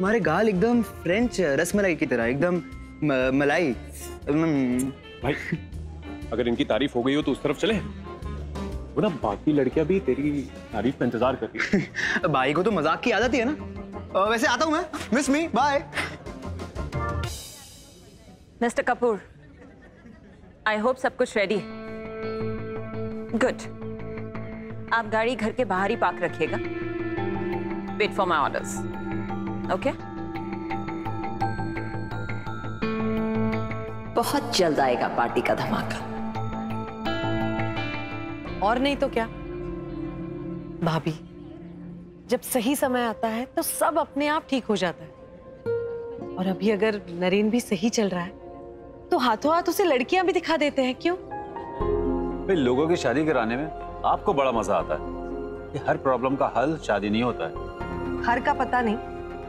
तुम्हारे गाल एकदम फ्रेंच रसमलाई की तरह, एकदम मलाई। भाई अगर इनकी तारीफ हो गई हो तो उस तरफ चले। वो ना बाकी लड़कियां भी तेरी तारीफ का इंतजार कर रही हैं। भाई को तो मजाक की आदत ही है ना। वैसे आता हूं मैं, miss me, bye. Mister Kapoor, I hope सब कुछ रेडी है। गुड। आप गाड़ी घर के बाहर ही पार्क रखिएगा। Wait for my orders. Okay? बहुत जल्द आएगा पार्टी का धमाका। और नहीं तो क्या भाभी, जब सही समय आता है तो सब अपने आप ठीक हो जाता है। और अभी अगर नरेन भी सही चल रहा है तो हाथों हाथ उसे लड़कियां भी दिखा देते हैं। क्यों? लोगों की शादी कराने में आपको बड़ा मजा आता है। ये हर प्रॉब्लम का हल शादी नहीं होता है। हर का पता नहीं,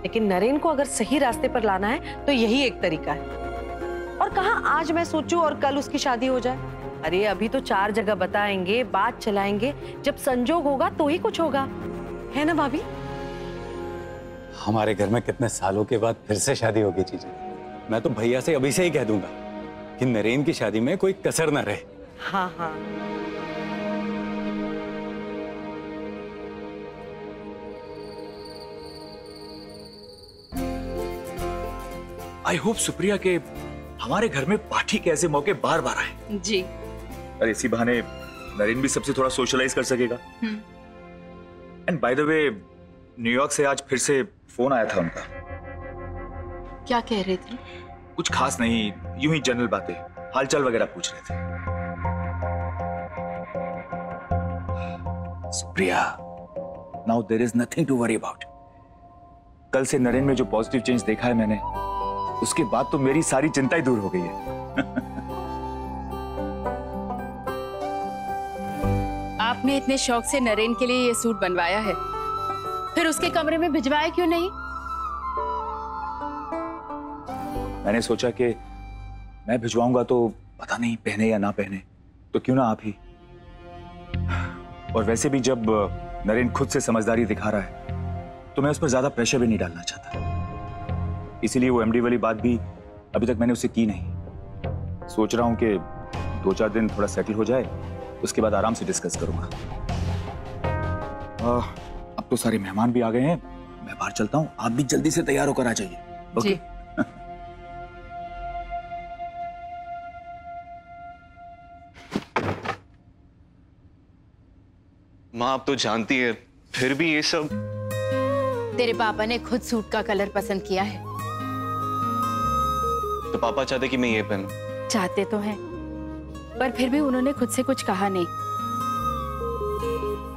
लेकिन नरेन को अगर सही रास्ते पर लाना है तो यही एक तरीका है। और कहाँ आज मैं सोचूं और कल उसकी शादी हो जाए। अरे अभी तो 4 जगह बताएंगे, बात चलाएंगे, जब संजोग होगा तो ही कुछ होगा, है ना भाभी? हमारे घर में कितने सालों के बाद फिर से शादी होगी चीजें। मैं तो भैया से अभी से ही कह दूंगा कि नरेन की शादी में कोई कसर न रहे। हाँ हाँ। आई होप सुप्रिया के हमारे घर में पार्टी के ऐसे मौके बार बार आए। जी। अरे इसी बहाने नरेन भी सबसे थोड़ा सोशलाइज कर सकेगा। And by the way, New York से आज फिर से फोन आया था उनका। क्या कह रहे थे? कुछ खास नहीं, यूं ही जनरल बातें, हालचाल वगैरह पूछ रहे थे। Supriya, now there is nothing to worry about. कल से नरेन में जो पॉजिटिव चेंज देखा है मैंने, उसके बाद तो मेरी सारी चिंता ही दूर हो गई है। आपने इतने शौक से नरेन के लिए ये सूट बनवाया है, फिर उसके कमरे में भिजवाया क्यों नहीं? मैंने सोचा कि मैं भिजवाऊंगा तो पता नहीं पहने या ना पहने, तो क्यों ना आप ही। और वैसे भी जब नरेन खुद से समझदारी दिखा रहा है तो मैं उस पर ज्यादा प्रेशर भी नहीं डालना चाहता। इसीलिए वो एमडी वाली बात भी अभी तक मैंने उससे की नहीं। सोच रहा हूं कि 2-4 दिन थोड़ा सेटल हो जाए, उसके बाद आराम से डिस्कस करूंगा। अब तो सारे मेहमान भी आ गए हैं, मैं बाहर चलता हूं। आप भी जल्दी से तैयार होकर आ जाइए। ओके? माँ आप तो जानती है, फिर भी ये सब। तेरे पापा ने खुद सूट का कलर पसंद किया है। तो पापा चाहते कि मैं ये पहनूं। चाहते तो हैं, पर फिर भी उन्होंने खुद से कुछ कहा नहीं।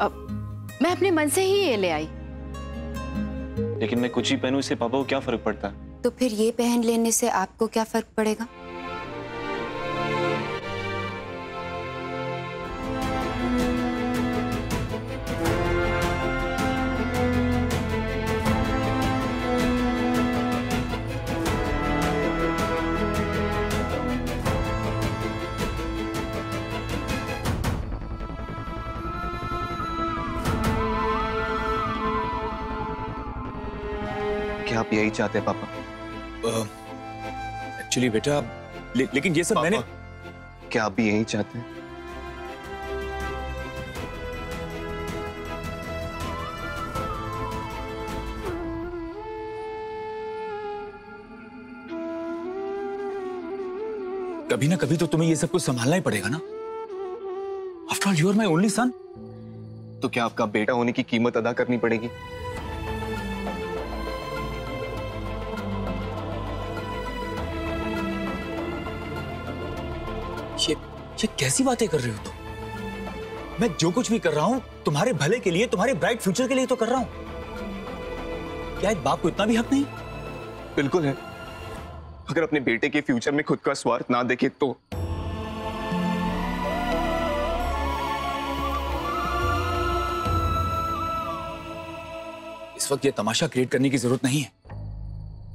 अब मैं अपने मन से ही ये ले आई। लेकिन मैं कुछ ही पहनूं, इससे पापा को क्या फर्क पड़ता है? तो फिर ये पहन लेने से आपको क्या फर्क पड़ेगा? क्या आप यही चाहते हैं पापा? एक्चुअली बेटा, लेकिन ये सब मैंने। क्या आप भी यही चाहते हैं? कभी ना कभी तो तुम्हें ये सब कुछ संभालना ही पड़ेगा ना। After all you are my only son. तो क्या आपका बेटा होने की कीमत अदा करनी पड़ेगी? ये कैसी बातें कर रहे हो तुम? मैं जो कुछ भी कर रहा हूं तुम्हारे भले के लिए, तुम्हारे ब्राइट फ्यूचर के लिए तो कर रहा हूं। क्या एक बाप को इतना भी हक नहीं? बिल्कुल है। अगर अपने बेटे के फ्यूचर में खुद का स्वार्थ ना देखे तो। इस वक्त ये तमाशा क्रिएट करने की जरूरत नहीं है।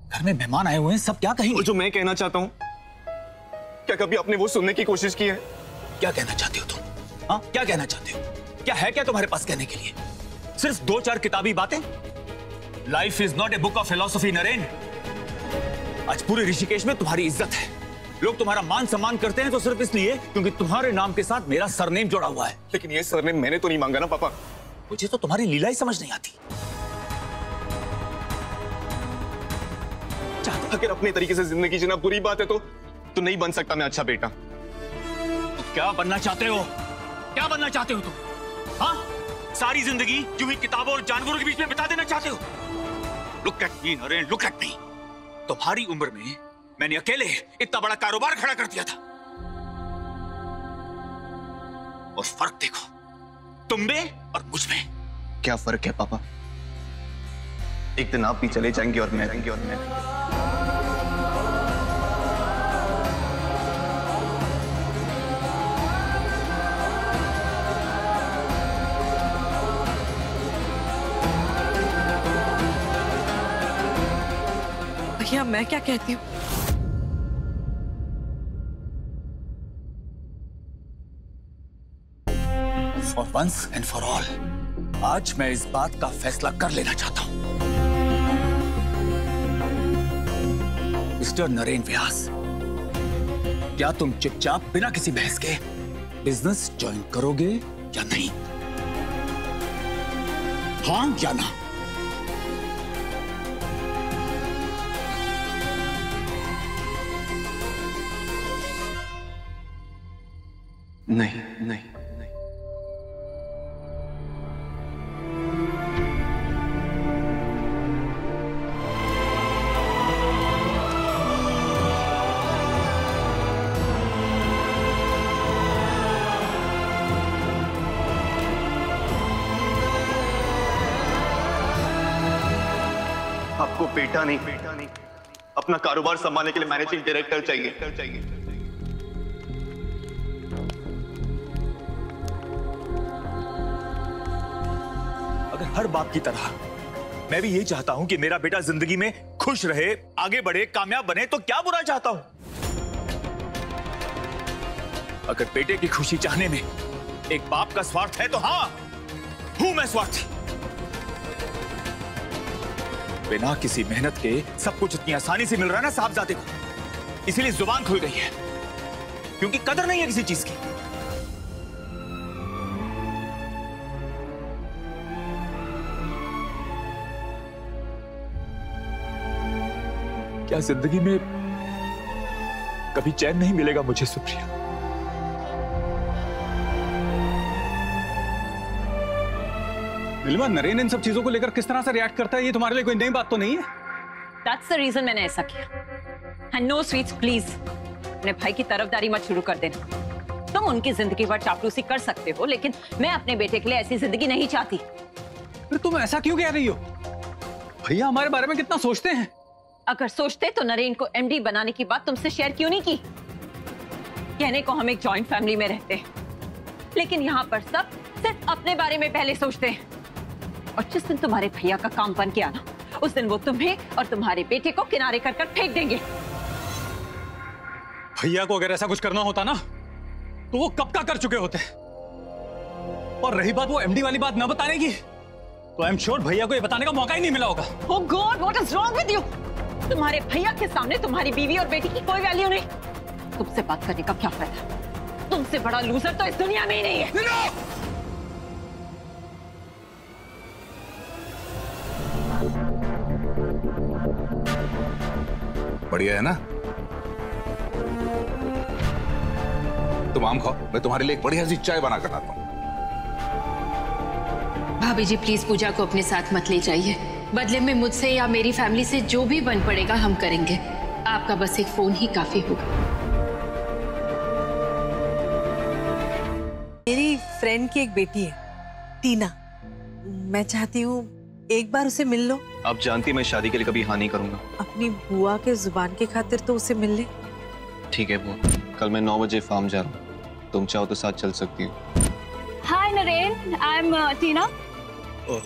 घर में मेहमान आए हुए हैं, सब क्या कहेंगे? और जो मैं कहना चाहता हूं, क्या कभी आपने वो सुनने की कोशिश की है? क्या कहना चाहते हो तुम? हाँ, क्या कहना चाहते हो? क्या है क्या तुम्हारे पास कहने के लिए? सिर्फ 2-4 किताबी बातें? Life is not a book of philosophy Naren. आज पूरे ऋषिकेश में तुम्हारी इज्जत है। लोग तुम्हारा मान सम्मान करते हैं तो सिर्फ इसलिए क्योंकि तुम्हारे नाम के साथ मेरा सरनेम जुड़ा हुआ है। लेकिन ये सरनेम मैंने तो नहीं मांगा ना पापा। मुझे तो तुम्हारी लीला ही समझ नहीं आती। अगर अपने तरीके से जिंदगी जीना बुरी बात है तो नहीं बन सकता मैं अच्छा बेटा। तो क्या बनना चाहते हो? क्या बनना चाहते हो तुम? हाँ, सारी जिंदगी यूं ही किताबों और जानवरों के बीच में बिता देना चाहते हो? Look at me Naren, look at me. तुम्हारी उम्र में मैंने अकेले इतना बड़ा कारोबार खड़ा कर दिया था, और फर्क देखो तुम में और मुझ में। क्या फर्क है पापा? एक दिन आप भी चले जाएंगे और मैं भैया मैं क्या कहती हूँ? For once and for all आज मैं इस बात का फैसला कर लेना चाहता हूं। मिस्टर नरेन व्यास, क्या तुम चुपचाप बिना किसी बहस के बिजनेस ज्वाइन करोगे या नहीं? हाँ या ना? नहीं। आपको बेटा नहीं अपना कारोबार संभालने के लिए मैनेजिंग डायरेक्टर चाहिए। अगर हर बाप की तरह मैं भी यही चाहता हूं कि मेरा बेटा जिंदगी में खुश रहे, आगे बढ़े, कामयाब बने, तो क्या बुरा चाहता हूं? अगर बेटे की खुशी चाहने में एक बाप का स्वार्थ है तो हाँ, हूं मैं स्वार्थी। बिना किसी मेहनत के सब कुछ इतनी आसानी से मिल रहा है ना साहबजादे को, इसीलिए जुबान खुल गई है, क्योंकि कदर नहीं है किसी चीज की। क्या जिंदगी में कभी चैन नहीं मिलेगा मुझे सुप्रिया? नीलिमा, नरेन इन सब चीजों को लेकर किस तरह से रिएक्ट करता है, ये तुम्हारे लिए कोई नई बात तो नहीं है? That's the reason मैंने ऐसा किया। And no sweets, please। अपने भाई की तरफदारी मत शुरू कर देना। तुम उनकी जिंदगी भर चापलूसी कर सकते हो, लेकिन मैं अपने बेटे के लिए ऐसी जिंदगी नहीं चाहती। फिर तुम ऐसा क्यों कह रही हो? भैया हमारे बारे में कितना सोचते हैं। अगर सोचते तो नरेन को एमडी बनाने की बात तुमसे शेयर क्यों नहीं की? कहने को हम एक जॉइंट फैमिली में रहते हैं, लेकिन यहाँ पर सब सिर्फ अपने बारे में पहले सोचते हैं। और जिस दिन तुम्हारे भैया का काम बन गया ना, उस दिन वो तुम्हें और तुम्हारे बेटे को किनारे कर फेंक देंगे। भैया को अगर ऐसा कुछ करना होता ना तो वो कब का कर चुके होते। और रही बात वो एमडी वाली बात न बताने की, तो आई एम श्योर भैया को ये बताने का मौका ही नहीं मिला होगा। Oh God, what is wrong with you? तुम्हारे भैया के सामने तुम्हारी बीवी और बेटी की कोई वैल्यू नहीं। तुमसे बात करने का क्या फायदा? तुमसे बड़ा लूजर तो इस दुनिया में ही नहीं है। बढ़िया है ना? तुम आम खाओ, मैं तुम्हारे लिए एक बढ़िया सी चाय बना कर लाता हूं। भाभी जी प्लीज पूजा को अपने साथ मत ले जाइए। बदले में मुझसे या मेरी फैमिली से जो भी बन पड़ेगा हम करेंगे। आपका बस एक फोन ही काफी होगा। मेरी फ्रेंड की एक बेटी है, टीना। मैं चाहती हूँ एक बार उसे मिल लो। आप जानती मैं शादी के लिए कभी हाँ नहीं करूंगा। अपनी बुआ के जुबान की खातिर तो उसे मिल ले। ठीक है बुआ, कल मैं 9 बजे फार्म जा रहा हूँ, तुम चाहो तो साथ चल सकती हो। हाय Naren, I am Tina. Oh